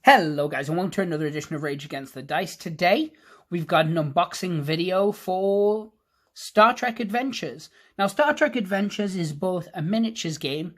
Hello guys and welcome to another edition of Rage Against the Dice. Today we've got an unboxing video for Star Trek Adventures. Now Star Trek Adventures is both a miniatures game,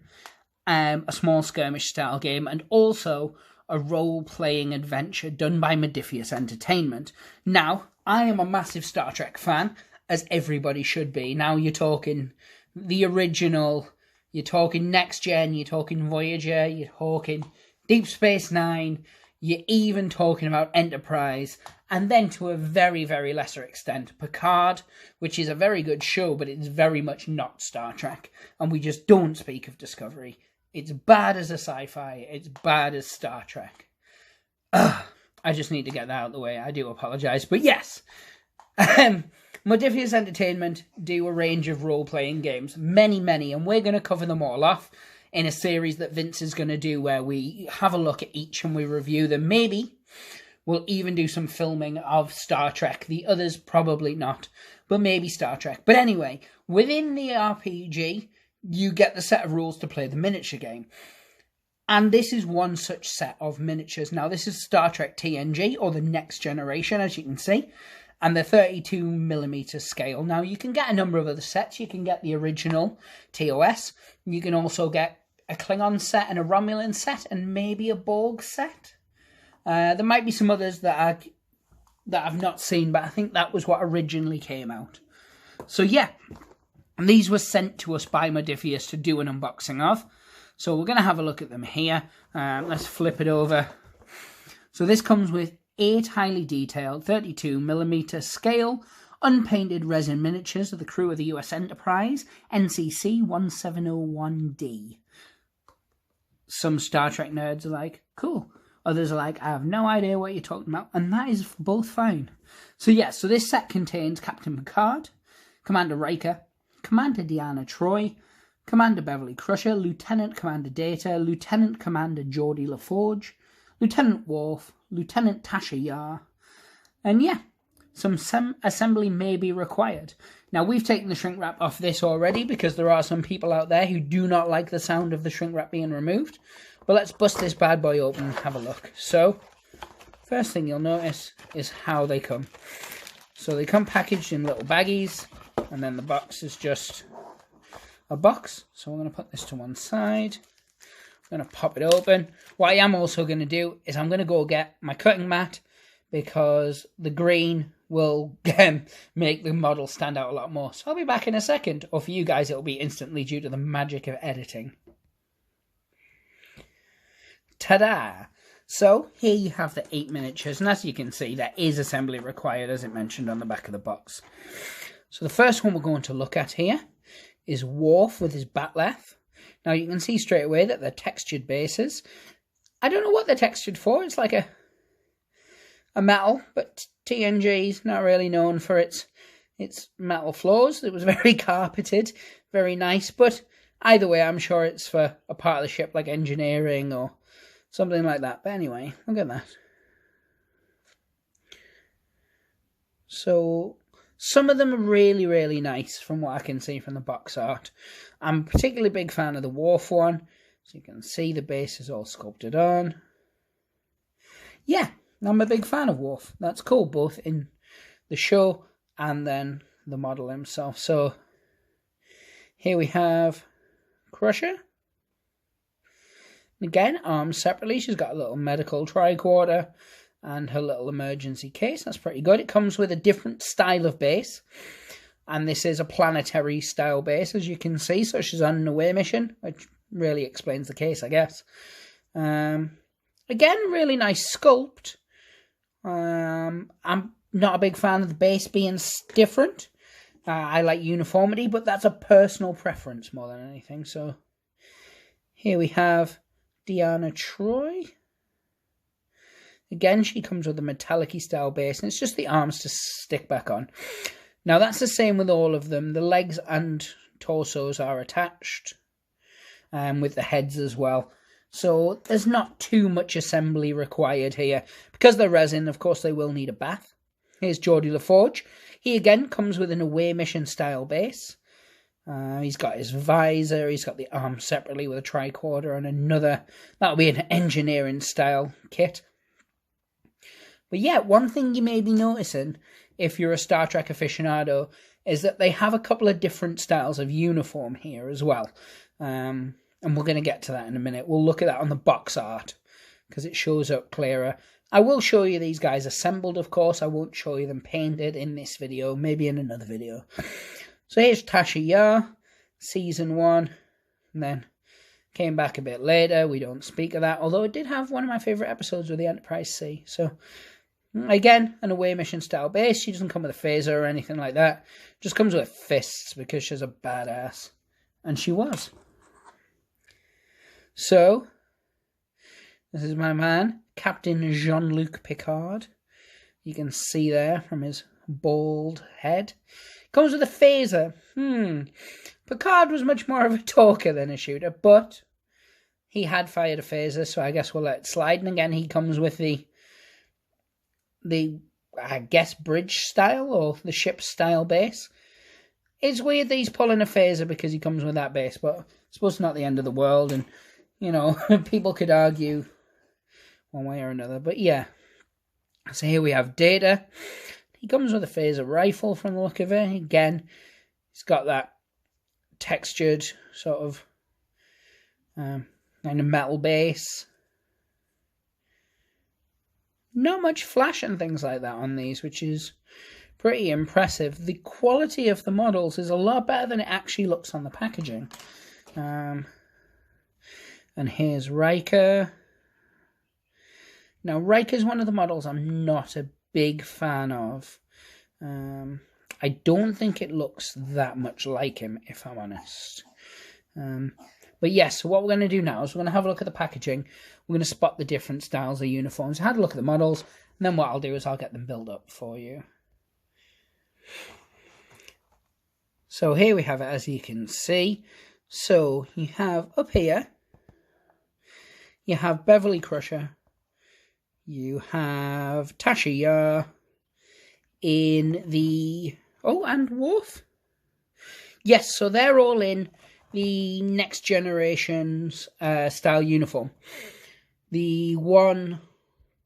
a small skirmish style game, and also a role-playing adventure done by Modiphius Entertainment. Now, I am a massive Star Trek fan, as everybody should be. Now you're talking the original, you're talking Next Gen, you're talking Voyager, you're talking Deep Space Nine, you're even talking about Enterprise, and then to a very, very lesser extent, Picard, which is a very good show, but it's very much not Star Trek, and we just don't speak of Discovery. It's bad as a sci-fi, it's bad as Star Trek. I just need to get that out of the way, I do apologise, but yes. Modiphius Entertainment do a range of role-playing games, many, and we're going to cover them all off in a series that Vince is going to do where we have a look at each and we review them. Maybe we'll even do some filming of Star Trek. The others probably not, but maybe Star Trek. But anyway, within the RPG, you get the set of rules to play the miniature game. And this is one such set of miniatures. Now, this is Star Trek TNG, or the Next Generation, as you can see, and the 32mm scale. Now, you can get a number of other sets. You can get the original TOS. You can also get a Klingon set and a Romulan set and maybe a Borg set. There might be some others that I've not seen, but I think that was what originally came out. So yeah, and these were sent to us by Modiphius to do an unboxing of. So we're going to have a look at them here. Let's flip it over. So this comes with 8 highly detailed 32mm scale unpainted resin miniatures of the crew of the US Enterprise, NCC 1701D. Some Star Trek nerds are like, cool. Others are like, I have no idea what you're talking about. And that is both fine. So yeah, so this set contains Captain Picard, Commander Riker, Commander Deanna Troi, Commander Beverly Crusher, Lieutenant Commander Data, Lieutenant Commander Geordi LaForge, Lieutenant Worf, Lieutenant Tasha Yar, and yeah, some assembly may be required. Now, we've taken the shrink wrap off this already because there are some people out there who do not like the sound of the shrink wrap being removed. But let's bust this bad boy open and have a look. So, first thing you'll notice is how they come. So they come packaged in little baggies, and then the box is just a box. So I'm going to put this to one side. I'm going to pop it open. What I am also going to do is I'm going to go get my cutting mat because the green will make the model stand out a lot more. So I'll be back in a second. Or for you guys, it'll be instantly due to the magic of editing. Ta-da! So here you have the 8 miniatures. And as you can see, there is assembly required, as it mentioned on the back of the box. So the first one we're going to look at here is Worf with his Batleth. Now you can see straight away that they're textured bases. I don't know what they're textured for. It's like a metal, but TNG is not really known for its metal floors. It was very carpeted, very nice, but either way, I'm sure it's for a part of the ship like engineering or something like that. But anyway, look at that. So some of them are really, really nice from what I can see from the box art. I'm a particularly big fan of the Worf one. So you can see the base is all sculpted on. Yeah, I'm a big fan of Worf. That's cool, both in the show and then the model himself. So here we have Crusher. Again, arms separately. She's got a little medical tricorder and her little emergency case. That's pretty good. It comes with a different style of base. And this is a planetary style base, as you can see. So she's on an away mission, which really explains the case, I guess. Again, really nice sculpt. I'm not a big fan of the base being different. I like uniformity, but that's a personal preference more than anything. So here we have Deanna Troi. Again, she comes with a metallic-y style base, and it's just the arms to stick back on. Now, that's the same with all of them. The legs and torsos are attached, with the heads as well. So there's not too much assembly required here. Because they're resin, of course, they will need a bath. Here's Geordi LaForge. He again comes with an away mission style base. He's got his visor, he's got the arm separately with a tricorder and another. That'll be an engineering style kit. But yeah, one thing you may be noticing, if you're a Star Trek aficionado, is that they have a couple of different styles of uniform here as well. And we're going to get to that in a minute. We'll look at that on the box art, because it shows up clearer. I will show you these guys assembled, of course. I won't show you them painted in this video, maybe in another video. So here's Tasha Yar, Season 1, and then came back a bit later. We don't speak of that, although it did have one of my favourite episodes with the Enterprise C. So, again, an away mission style base. She doesn't come with a phaser or anything like that. Just comes with fists because she's a badass. And she was. So, this is my man, Captain Jean-Luc Picard. You can see there from his bald head. Comes with a phaser. Picard was much more of a talker than a shooter, but he had fired a phaser, so I guess we'll let it slide. And again, he comes with the I guess, bridge style or the ship style base. It's weird that he's pulling a phaser because he comes with that base, but I suppose it's not the end of the world, and, you know, people could argue one way or another. But yeah, so here we have Data. He comes with a phaser rifle from the look of it. Again, he's got that textured sort of kind of metal base. Not much flash and things like that on these, which is pretty impressive. The quality of the models is a lot better than it actually looks on the packaging. And here's Riker. Now, Riker's one of the models I'm not a big fan of. I don't think it looks that much like him, if I'm honest. But yes, so what we're going to do now is we're going to have a look at the packaging. We're going to spot the different styles of uniforms. I had a look at the models, and then what I'll do is I'll get them built up for you. So here we have it, as you can see. So you have up here, you have Beverly Crusher, you have Tasha Yar in the... Oh, and Worf. Yes, so they're all in the Next Generation's style uniform. The one,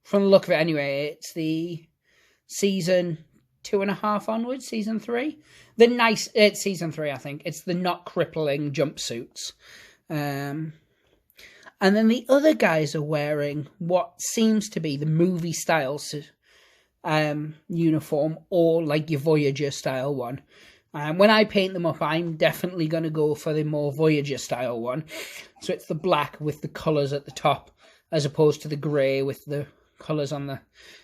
from the look of it anyway, it's the season 2.5 onwards, season 3. It's season 3, I think. It's the not crippling jumpsuits. And then the other guys are wearing what seems to be the movie style uniform, or like your Voyager style one. When I paint them up, I'm definitely going to go for the more Voyager style one. So it's the black with the colours at the top, as opposed to the grey with the colours on the...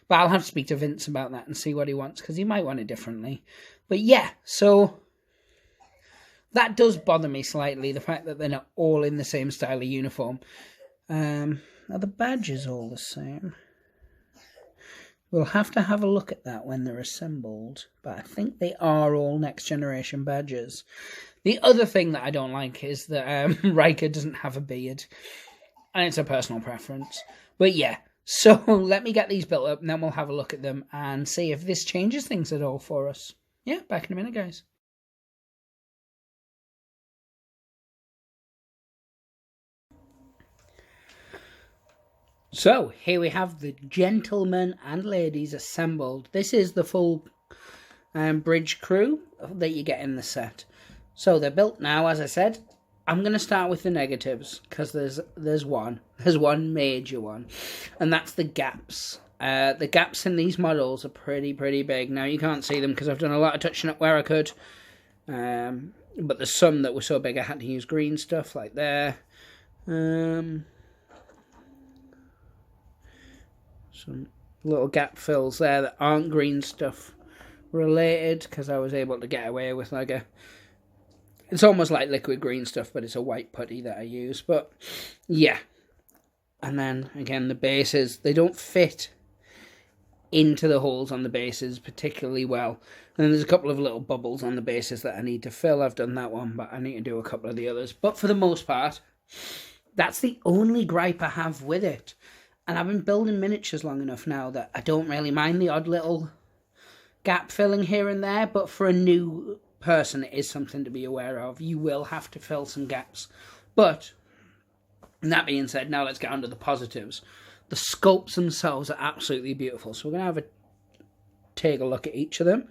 But I'll have to speak to Vince about that and see what he wants, because he might want it differently. But yeah, so that does bother me slightly, the fact that they're not all in the same style of uniform. Are the badges all the same? We'll have to have a look at that when they're assembled, but I think they are all Next Generation badges. The other thing that I don't like is that Riker doesn't have a beard, and it's a personal preference. But yeah, so let me get these built up, and then we'll have a look at them and see if this changes things at all for us. Yeah, back in a minute, guys. So, here we have the gentlemen and ladies assembled. This is the full bridge crew that you get in the set. So, they're built now, as I said. I'm going to start with the negatives, because there's one. There's one major one, and that's the gaps. The gaps in these models are pretty big. Now, you can't see them because I've done a lot of touching up where I could. But there's some that were so big I had to use green stuff, like there. Some little gap fills there that aren't green stuff related, because I was able to get away with like a... It's almost like liquid green stuff, but it's a white putty that I use. But yeah. And then again, the bases, they don't fit into the holes on the bases particularly well. And then there's a couple of little bubbles on the bases that I need to fill. I've done that one, but I need to do a couple of the others. But for the most part, that's the only gripe I have with it. And I've been building miniatures long enough now that I don't really mind the odd little gap filling here and there. But for a new person, it is something to be aware of. You will have to fill some gaps. But, that being said, now let's get on to the positives. The sculpts themselves are absolutely beautiful. So we're going to take a look at each of them.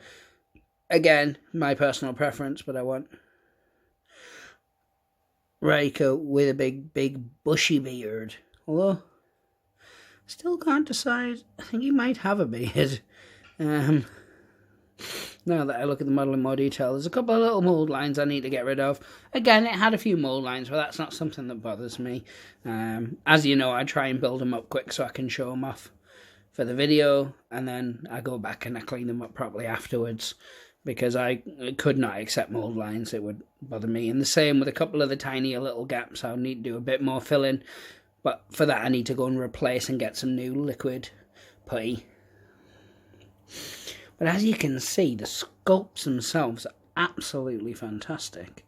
Again, my personal preference, but I want Raiko with a big bushy beard. Although, still can't decide. I think he might have a beard. Now that I look at the model in more detail, there's a couple of little mould lines I need to get rid of. Again, it had a few mould lines, but that's not something that bothers me. As you know, I try and build them up quick so I can show them off for the video, and then I go back and I clean them up properly afterwards, because I could not accept mould lines. It would bother me. And the same with a couple of the tinier little gaps. I'll need to do a bit more filling, but for that I need to go and replace and get some new liquid putty. But as you can see, the sculpts themselves are absolutely fantastic.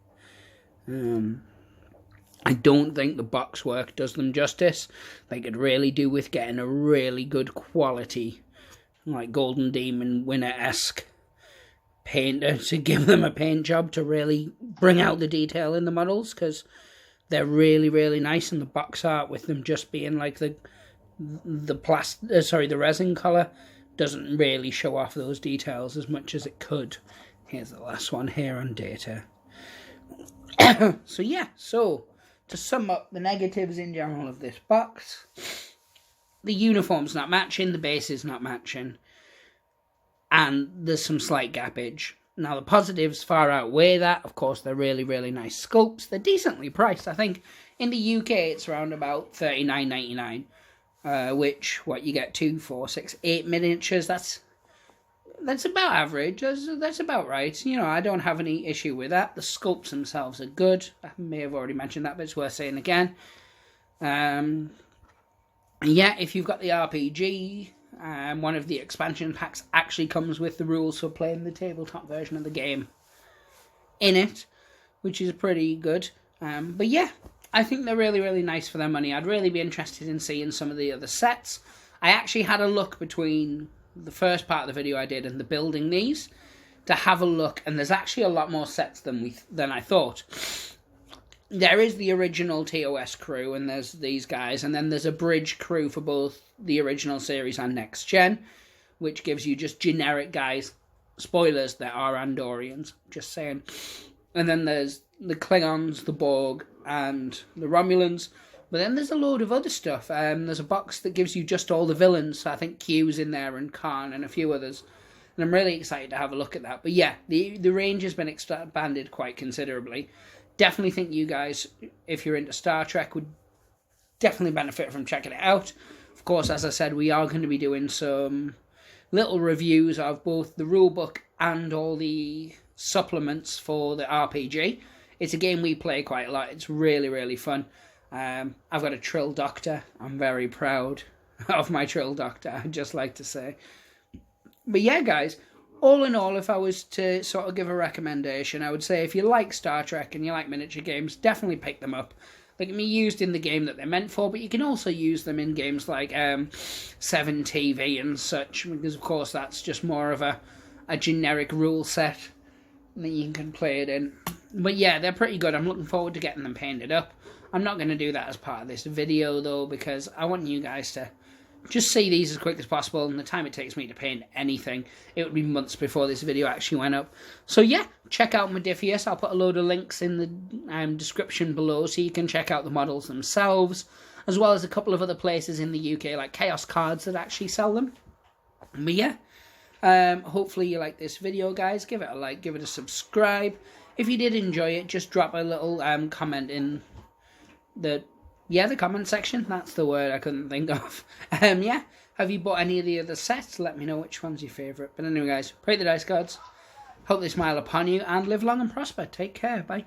I don't think the box work does them justice. They could really do with getting a really good quality, like Golden Demon winner-esque painter to give them a paint job to really bring out the detail in the models, because they're really nice, and the box art with them just being like the resin colour doesn't really show off those details as much as it could. Here's the last one here on data. So to sum up the negatives in general of this box, the uniform's not matching, the base is not matching, and there's some slight gappage. Now the positives far outweigh that. Of course, they're really nice sculpts. They're decently priced. I think in the UK it's around about $39.99. Which, you get 2, 4, 6, 8 miniatures, that's about average, that's about right. You know, I don't have any issue with that. The sculpts themselves are good. I may have already mentioned that, but it's worth saying again. Yeah, if you've got the RPG, one of the expansion packs actually comes with the rules for playing the tabletop version of the game in it, which is pretty good. But yeah, I think they're really nice for their money. I'd really be interested in seeing some of the other sets. I actually had a look between the first part of the video I did and the building these to have a look, and there's actually a lot more sets than I thought. There is the original TOS crew, and there's these guys, and then there's a bridge crew for both the original series and Next Gen, which gives you just generic guys. Spoilers, there are Andorians, just saying. And then there's the Klingons, the Borg, and the Romulans. But then there's a load of other stuff. There's a box that gives you just all the villains. So I think Q's in there, and Khan, and a few others. And I'm really excited to have a look at that. But yeah, the range has been expanded quite considerably. Definitely think you guys, if you're into Star Trek, would definitely benefit from checking it out. Of course, as I said, we are going to be doing some little reviews of both the rulebook and all the supplements for the RPG. It's a game we play quite a lot. It's really fun. I've got a Trill Doctor. I'm very proud of my Trill Doctor, I'd just like to say. But yeah, guys, all in all, if I was to sort of give a recommendation, I would say if you like Star Trek and you like miniature games, definitely pick them up. They can be used in the game that they're meant for, but you can also use them in games like 7TV and such, because of course that's just more of a generic rule set that you can play it in. But yeah, they're pretty good. I'm looking forward to getting them painted up. I'm not going to do that as part of this video though, because I want you guys to just see these as quick as possible, and the time it takes me to paint anything, it would be months before this video actually went up. So yeah, check out Modiphius. I'll put a load of links in the description below so you can check out the models themselves, as well as a couple of other places in the UK like Chaos Cards that actually sell them. But yeah, hopefully you like this video, guys. Give it a like, give it a subscribe. If you did enjoy it, just drop a little comment in the comment section. That's the word I couldn't think of. Yeah, have you bought any of the other sets? Let me know which one's your favourite. But anyway, guys, pray the dice gods. Hope they smile upon you and live long and prosper. Take care. Bye.